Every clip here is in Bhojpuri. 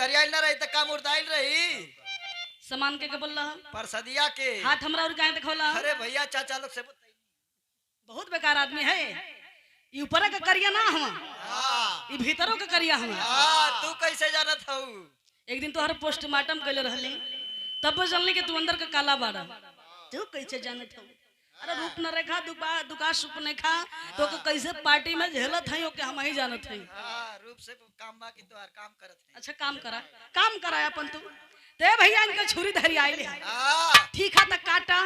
धरियाल ना रही तो काम उड़ाइल रही। सामान के बोल रहा परसदिया के हाथ हमरा और काहे देखौला। अरे भैया चाचा लोग से बहुत बेकार आदमी है। ई ऊपर का करिया ना हम हाँ ई भीतरों का करिया हम। हाँ तू कैसे जानत हऊ? एक दिन तो हर पोस्टमार्टम कैले रहले तब जानली कि तू अंदर का काला बाड़ा। तू कैसे जानत हऊ? अरे रूप न रेखा दुका सुप ने खा तो के कैसे पार्टी में झेलत है ओके हम ही जानत है। हाँ रूप से काम बा की तो हर काम करत है। अच्छा काम करा अपन तू ते भैया इनके छुरी धरी आइले है। हाँ ठीक है त काटा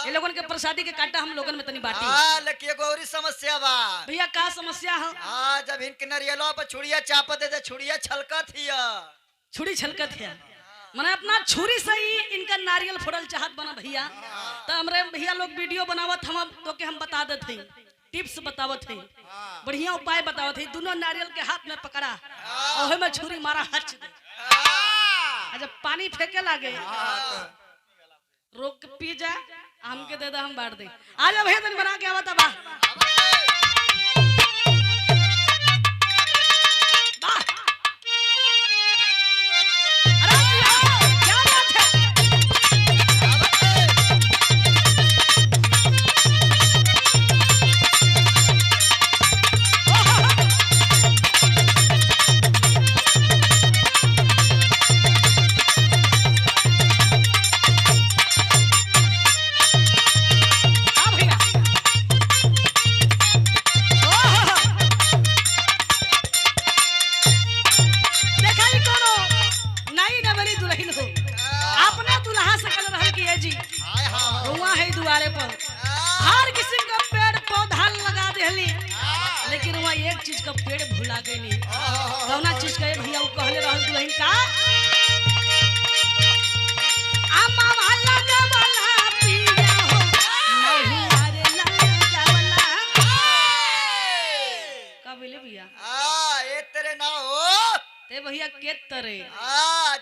ये लोगन के प्रसादी के काटा हम लोगन में तनी बाटी। हाँ लेकिन एगो औरी समस्या बा भैया का समस्या है? हाँ जब इनके नरियलवा पर छुड़िया चाप दे दे छुड़िया छलकत हिया। छुरी छलकत है मने अपना छुरी से ही इनका नारियल फोड़ल चाहत बना भैया। तो हमरे भैया लोग वीडियो बनावत हम तो के हम बता देत हई टिप्स बतावत हई बढ़िया उपाय बतावत हई। दोनों नारियल के हाथ में पकड़ा और ओहे में छुरी मारा हच दे। जब पानी फेंके लागे रोक के पी जा हमके दे दा हम बांट दे। आ जा भैया तनी बना के आवत बा। लेकिन वहाँ एक चीज का पेड़ भुला गई कौना चीज का भैया वो कहले रहल दुल्हन का आमा वाला गवला पिया हो नहीं अरे लगा वाला का बोले भैया ये तेरे ना हो ते भैया के तरे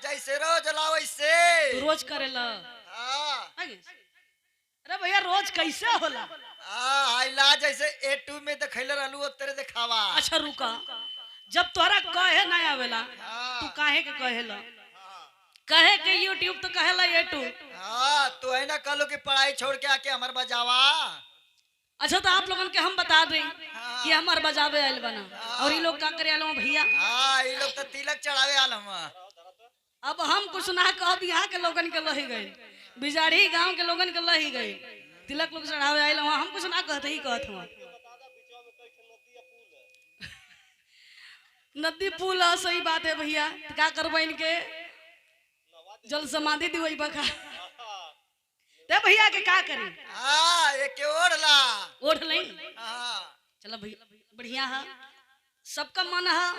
जैसे रोज लाओ वैसे तू रोज करेला। अरे भैया रोज कैसे होला? आइला जैसे A2 में देखैले रहलू ओ तेरे दिखावा। अच्छा रुका जब तोरा कहे ना आवेला तू काहे के कहेला? कहे के YouTube तो कहेला A2। तो है ना कलो की पढ़ाई छोड़ के आके हमर बजावा। अच्छा तो आप लोगन के हम बता दें कि हमार बजावे आइल बना और ये लोग का करे आलो भैया। ये लोग तो तिलक चढ़ावे आल हम। अब हम कुछ ना कहब यहाँ के लोगन के लही गए बिजाड़ी गांव के लोगन के लही गए तिलक लोग चढ़ावे आइल हम कुछ ना कहते ही कहत हम। नदी पुल है सही बात है भैया क्या करबो इनके जल समाधि दिवई बखा ते भैया के का करी। ये के ओढ़ला ओढ़ लई चलो भैया बढ़िया है सबका मन है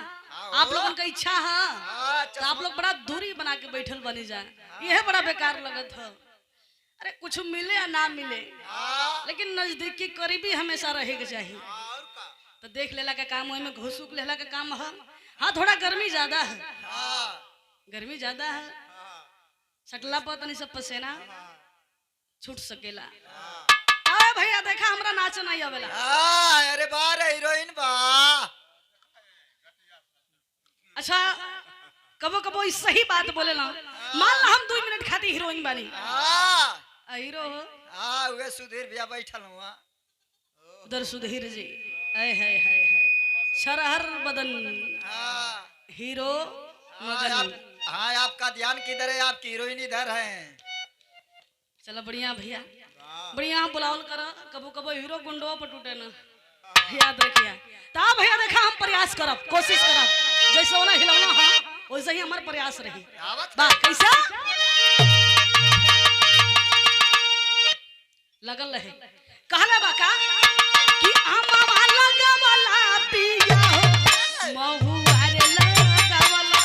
आप लोगन का इच्छा है तो आप लोग बड़ा दूरी बना के बैठल बनी जाए यह बड़ा बेकार लगत है। अरे कुछ मिले या ना मिले लेकिन नजदीकी करीबी हमेशा रहेगा चाहिए। तो देख लेला का काम में घुसूक लेला का काम है। हाँ थोड़ा गर्मी ज्यादा है गर्मी ज्यादा है सटला पर नहीं सब पसेना छूट सकेला। भैया देखा हमरा नाच नहीं आवेला। अरे बार हीरोइन बा। अच्छा कबो कबो इस सही बात बोले ना मान ला हम 2 मिनट खाती हीरोइन बानी हीरो हो वे सुधीर भैया बैठल हुआ उधर सुधीर जी है शरहर बदन हीरो मगन। हाँ आपका ध्यान किधर है? आपकी हीरोइन इधर है। चलो बढ़िया भैया बढ़िया बुलावल करा कबो कबो हीरो गुंडो पर टूटे ना याद रखिया। ता भैया देखा हम प्रयास करब कोशिश करब जैसे ओना हिलौना है वैसे ही हमार प्रयास रही बा कैसा लगल रहे कहला बा का कि आमा वाला गवला पिया हो महू अरे लगावला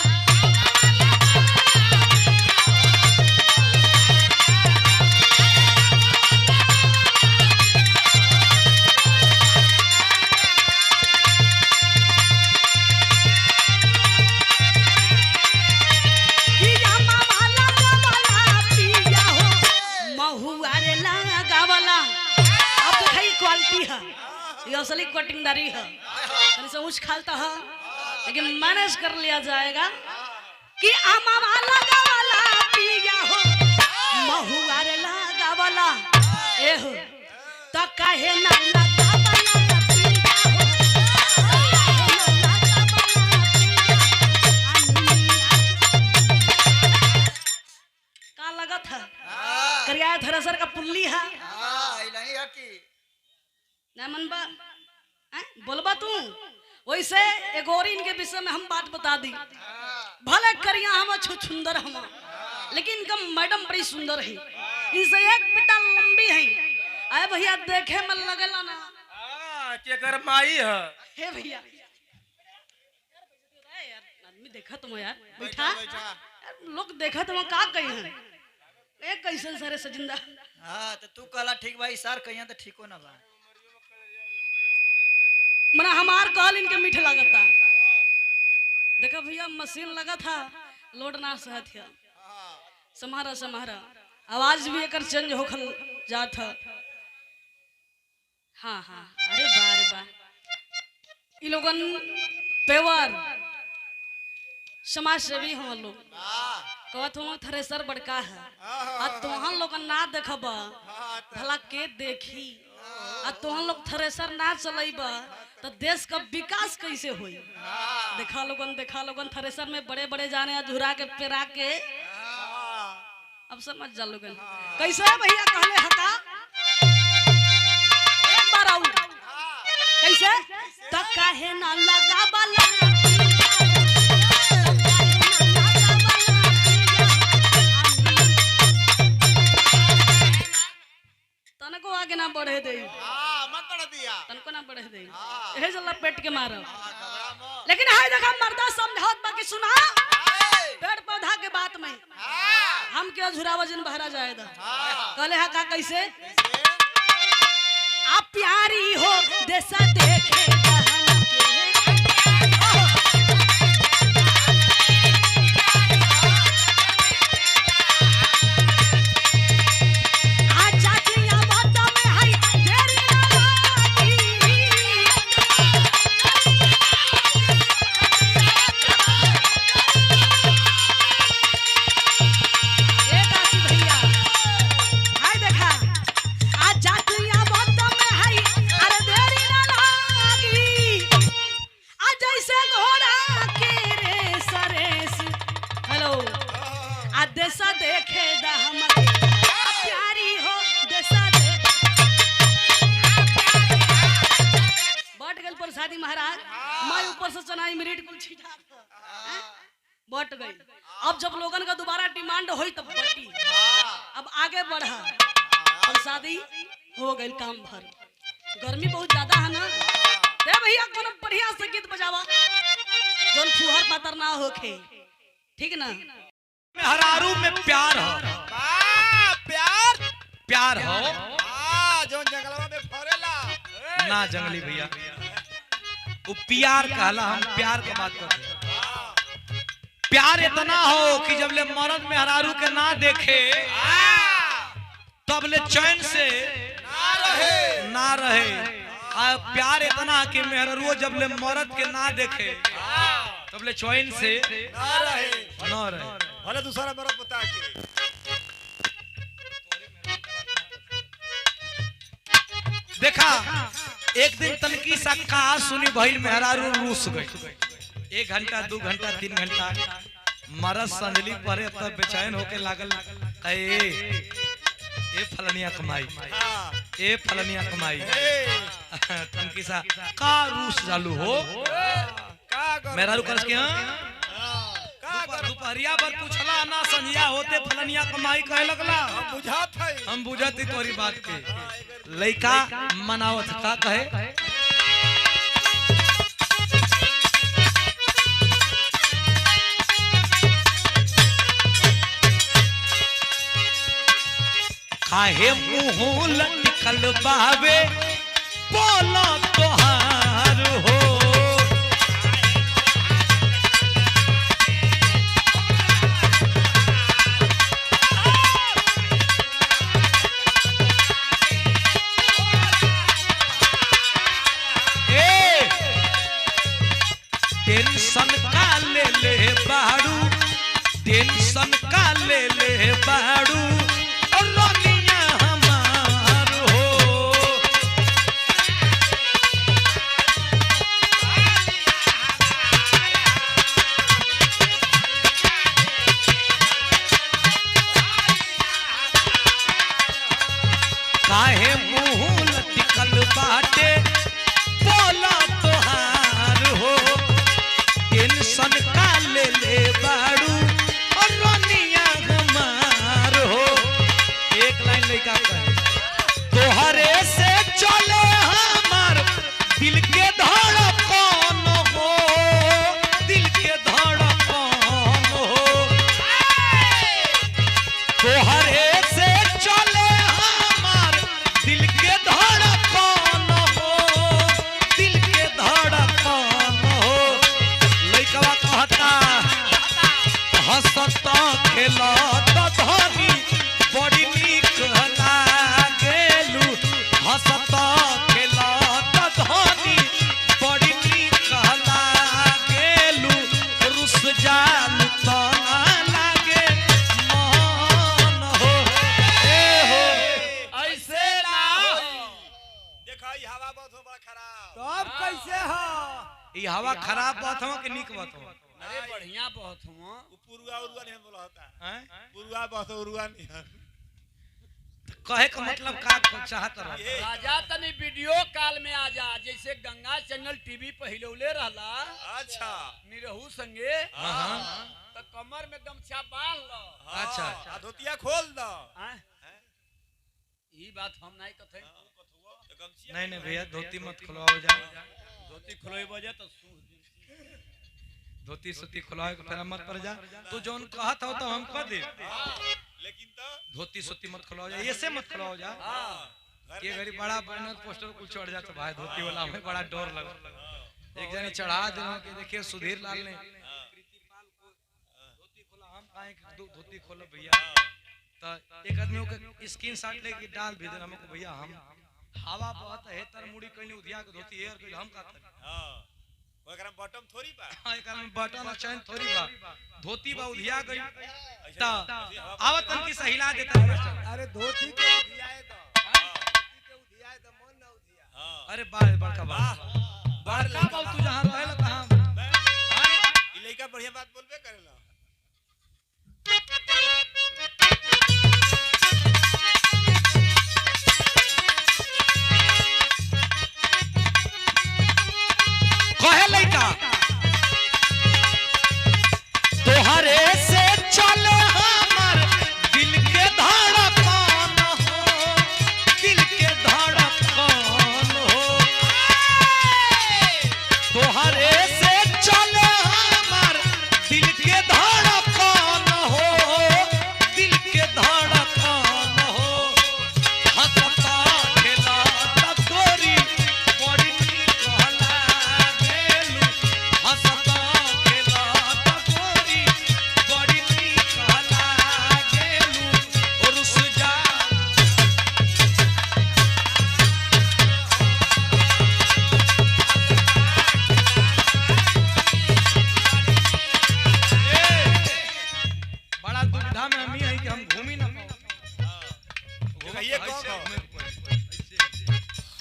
असली कटिंगदारी है से ऊँच खालता है लेकिन मैनेज कर लिया जाएगा कि आमावा लगावला पिया हो महुआ रे लगावला ए हो त काहे ना लगावला पिया हो का लगत है करिया थ्रेसर का पुल्ली है नहीं है कि ना मनबा बोलबा तू वैसे एक और इनके विषय में हम बात बता दी भले करिया हम सुंदर हम लेकिन इनका मैडम बड़ी सुंदर है इनसे एक बेटा लंबी है अरे भैया देखे में लगेला ना केकर माई है हे भैया आदमी देखा तुम यार बैठा लोग देखा तुम का कही है एक कैसे सारे सजिंदा हां तो तू कहला ठीक भाई सर कहिया तो ठीको ना बा मना हमार कहल इनके मीठ लगता देखा भैया मशीन लगा था लोड ना सहत है समारा समारा आवाज भी एक चेंज होखल जात है हाँ हाँ अरे बा ये लोगन पेवर समाज सेवी हम लोग कहत हूँ थ्रेसर बड़का है और तोहन लोगन ना देखब भला के देखी और तोहन लोग थ्रेसर ना चलेब तो देश का विकास कैसे हुई देखा लोगन थ्रेसर में बड़े बड़े जाने अधूरा के पेरा के अब समझ जा लोगन कैसे भैया कहले हका एक बार आऊ कैसे त काहे ना लगावला तनको आगे ना बढ़े दे मत बढ़ दिया तनको ना बढ़े दे एहे जल्ला पेट के मारो लेकिन हाय देखा मर्दा समझावत बाकी सुना पेड़ पौधा के बात में हम के अधूरा वजन बहरा जाएगा कहले हा का कैसे आप प्यारी हो देसा देखे देसा देखे दा हम प्यारी हो देसा बट गल पर शादी महाराज मैं ऊपर से चनाई मिनट कुल छिटा बट गई अब जब लोगन का दोबारा डिमांड होई तब बटी अब आगे बढ़ा और शादी हो गई काम भर गर्मी बहुत ज्यादा है ना ते भैया कोनो बढ़िया से गीत बजावा जोन फुहर पातर ना होखे ठीक ना हरारू में प्यार हो प्यार प्यार हो जो जंगलवा में फरेला ना जंगली भैया वो प्यार कहला हम प्यार का बात करते प्यार इतना हो कि जब ले मर्द में हरारू के ना देखे तब ले चैन से ना रहे प्यार इतना कि मेहरुओ जब ले मर्द के ना देखे तब ले चैन से ना रहे भले दूसरा मर्द बता के देखा एक दिन तनकी सा कहा सुनी भइल मेहरारू रूस गई 1 घंटा 2 घंटा 3 घंटा मरद संजली परे तब बेचैन होके लागल ए फलनिया कमाई ए फलनिया कमाई तनकी सा का रूस चालू हो मेहरारू कर के दोपहरिया पर पूछला ना संजिया होते फलनिया कमाई कहे लगला हम बुझाती तोरी बात के लइका मनावत का कहे काहे मुंह लटकल बावे बोला तोहार हो टेंशन का ले ले बारू टेंशन का ले ले बाड़ू और रोनिया हमार हो काहे मुंह लटकल बाटे बोला तोहार हो टेंशन का ले ले बाड़ू और रोनिया हमार हो। एक लाइन लइका कहे तोहरे से चले हमार दिल के धड़कन हो दिल के धड़कन हो तोहरे से चले हमार दिल के धड़कन हो दिल के धड़कन हो। लइकवा कहता हंसत खेलत धनी बड़ी नीक लागेलू हंसत खेलत धनी बड़ी नीक लागेलू रुस जाल त लागे मन हो ए हो ऐसे ना देखा ई हवा बहुत हो बड़ा खराब तब कैसे हो ई हवा खराब बात हो कि नीक बात हो अरे बढ़िया बहुत हो पुरुआ उरुआ नहीं बोला होता हैं पुरुआ बहुत उरुआ नहीं कहे का मतलब का चाहत रह राजा तनी वीडियो कॉल में आ जा जैसे गंगा चैनल टीवी पहिलौले रहला अच्छा निरहू संगे हां तो कमर में गमछा बांध लो अच्छा धोतिया खोल दो ई बात हम नहीं कहते नहीं नहीं भैया धोती मत खुलवाओ जा धोती खुलवाई बजे तो धोती सूती खुलवाए के फेरा मत पड़ जा तू जोन कहत हो तो हम कह दे लेकिन तो धोती सूती मत खुलवाओ जा ऐसे मत खुलवाओ जा ये घड़ी बड़ा बैनर पोस्टर कुछ चढ़ जाता भाई धोती वाला में बड़ा डर लगा एक जने चढ़ा देना कि देखिए सुधीर लाल ने कृतिपाल को धोती खोला हम काहे धोती खोलो भैया तो एक आदमी के स्क्रीनशॉट लेके डाल भी देना हमको भैया हम हवा बहुत है तर मुड़ी कहीं उधिया के धोती एयर के हम का कर हां ओकरा बटन थोड़ी बा एकरा में बटन चैन थोड़ी बा धोती बा उधिया गई त आवत तन की सहिला देता अरे धोती के उधियाए दो धोती के उधियाए दो मन ना उधिया अरे बाल बड़का बड़का बाल तू जहां रहेला तहां ई लइका बढ़िया बात बोलबे करेला कहे लइका तोहरे से चले हमार दिल के धड़कन हो दिल के धड़कन हो तोहरे से चले हमार दिल के धड़कन हो दिल के धड़कन हो हंसता खेलता गोरी बड़ी नीक लागेलू हंसता खेलता गोरी बड़ी नीक लागेलू रुस जा बड़ा दुविधा में हम ही हैं कि हम घूम ही ना पाओ कहिए कौन हो?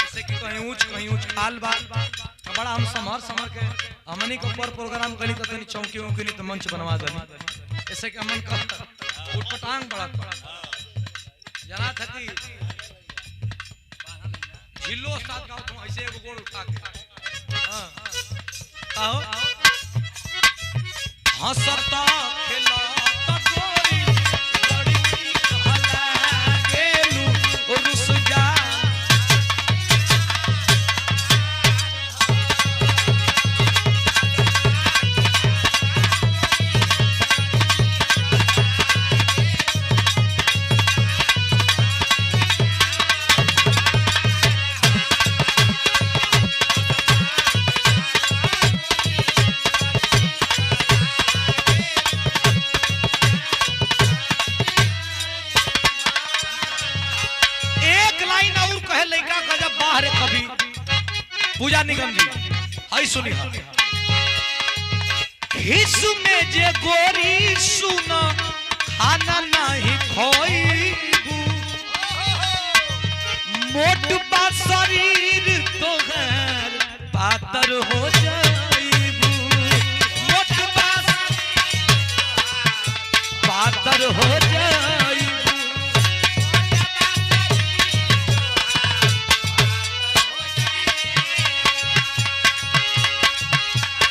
जैसे कि कहीं ऊंच खाल बा तो बड़ा हम समर के हमनी के ऊपर प्रोग्राम करी तो तनी चौकी वौकी नहीं तो मंच बनवा दे जैसे कि हमन का उठपटांग बड़ा जना थकी झिल्लो साथ गाओ तुम ऐसे एगो गोड़ उठा के हां आओ हंसता खेलता गोरी बड़ी नीक लागेलू रुस जा पूजा निगम जी हई सुनी खिस में जे गोरी सुन खाना नहीं खोईबू मोट बा शरीर तो घर पातर हो जाईबू मोट बा पातर हो जाईबू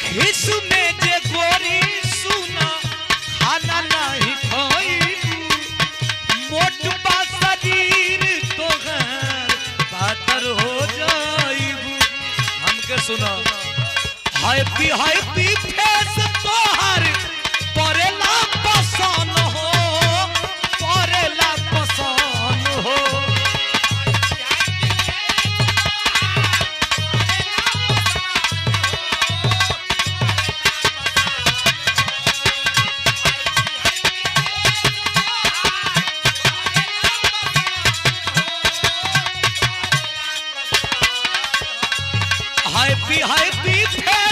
खिस में जे गोरी सुना खाना नहीं खोईबू मोट बा शरीर तो घर पातर हो जाईबू हमके सुना हैप्पी फेस तोहर परेला पसंद हो परेला पसंद हो हैप्पी फेस